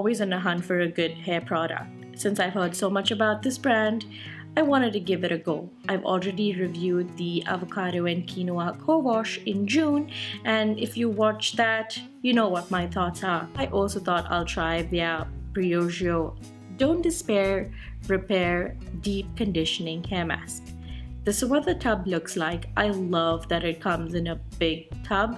always on a hunt for a good hair product. Since I've heard so much about this brand, I wanted to give it a go. I've already reviewed the avocado and quinoa co-wash in June, and if you watch that, you know what my thoughts are. I also thought I'll try their Briogeo Don't Despair Repair Deep Conditioning Hair Mask. This is what the tub looks like. I love that it comes in a big tub.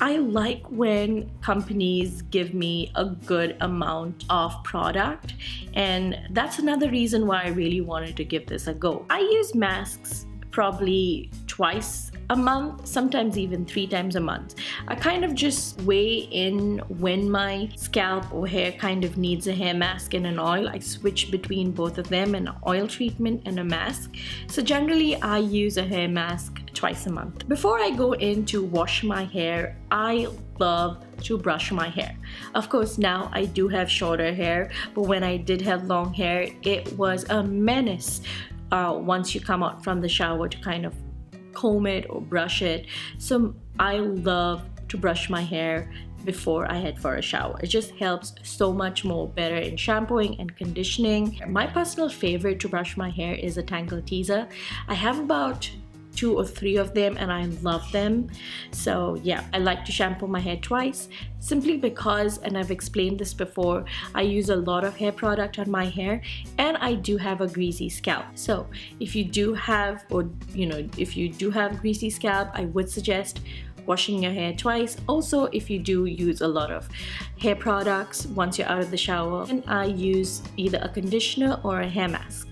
I like when companies give me a good amount of product, and that's another reason why I really wanted to give this a go. I use masks probably twice a month, sometimes even 3 times a month. I kind of just weigh in when my scalp or hair kind of needs a hair mask and an oil. I switch between both of them, an oil treatment and a mask. So generally I use a hair mask twice a month. Before I go in to wash my hair, I love to brush my hair. Of course, now I do have shorter hair, but when I did have long hair, it was a menace once you come out from the shower to kind of comb it or brush it. So I love to brush my hair before I head for a shower. It just helps so much more better in shampooing and conditioning. My personal favorite to brush my hair is a Tangle Teaser. I have about 2 or 3 of them and I love them. So yeah, I like to shampoo my hair twice simply because, and I've explained this before, I use a lot of hair product on my hair and I do have a greasy scalp. So if you do have, if you do have greasy scalp, I would suggest washing your hair twice. Also, if you do use a lot of hair products once you're out of the shower, and I use either a conditioner or a hair mask.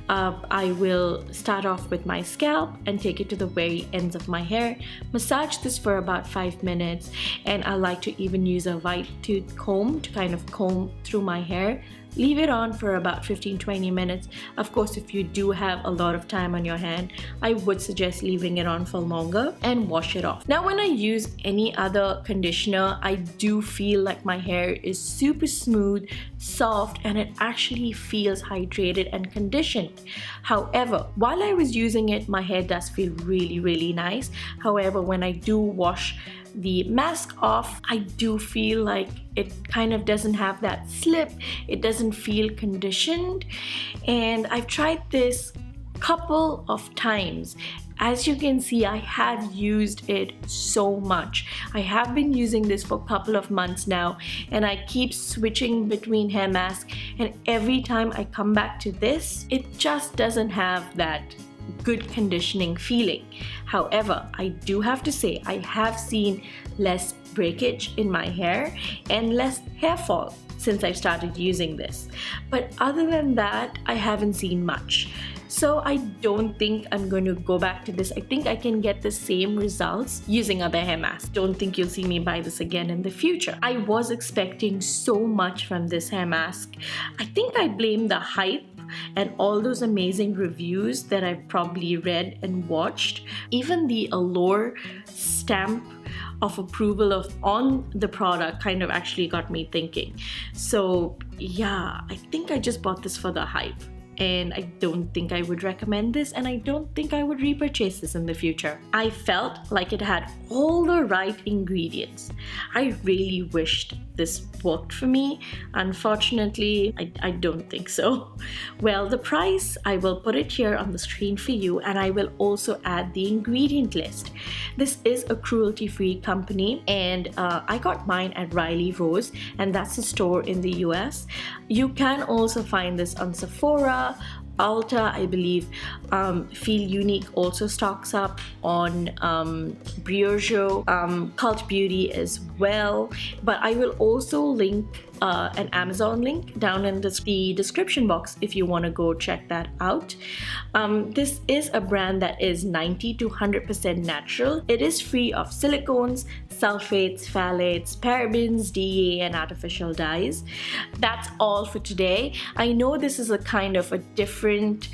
I will start off with my scalp and take it to the very ends of my hair, massage this for about 5 minutes, and I like to even use a white tooth comb to kind of comb through my hair. Leave it on for about 15-20 minutes. Of course, if you do have a lot of time on your hand, I would suggest leaving it on for longer and wash it off. Now, when I use any other conditioner, I do feel like my hair is super smooth, soft, and it actually feels hydrated and conditioned. However, while I was using it, my hair does feel really, really nice. However, when I do wash the mask off, I do feel like it kind of doesn't have that slip. It doesn't feel conditioned, and I've tried this couple of times. As you can see, I have used it so much. I have been using this for a couple of months now, and I keep switching between hair masks, and every time I come back to this, it just doesn't have that good conditioning feeling. However, I do have to say I have seen less breakage in my hair and less hair fall since I've started using this. But other than that, I haven't seen much. So I don't think I'm going to go back to this. I think I can get the same results using other hair masks. Don't think you'll see me buy this again in the future. I was expecting so much from this hair mask. I think I blame the hype and all those amazing reviews that I've probably read and watched. Even the Allure stamp of approval on the product kind of actually got me thinking. So yeah, I think I just bought this for the hype. And I don't think I would recommend this, and I don't think I would repurchase this in the future. I felt like it had all the right ingredients. I really wished this worked for me. Unfortunately, I don't think so. Well, the price, I will put it here on the screen for you, and I will also add the ingredient list. This is a cruelty-free company, and I got mine at Riley Rose, and that's a store in the US. You can also find this on Sephora, Ulta, I believe. Feel Unique also stocks up on Briogeo, Cult Beauty as well. But I will also link an Amazon link down in the description box if you want to go check that out. This is a brand that is 90 to 100% natural. It is free of silicones, sulfates, phthalates, parabens, DEA, and artificial dyes. That's all for today. I know this is a kind of a different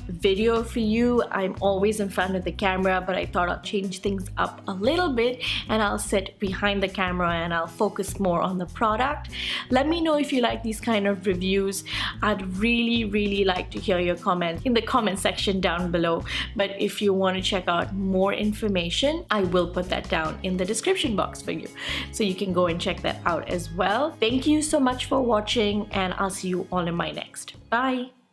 video for you. I'm always in front of the camera, but I thought I'll change things up a little bit and I'll sit behind the camera and I'll focus more on the product. Let me know if you like these kind of reviews. I'd really like to hear your comments in the comment section down below. But if you want to check out more information, I will put that down in the description box for you, so you can go and check that out as well. Thank you so much for watching, and I'll see you all in my next. Bye!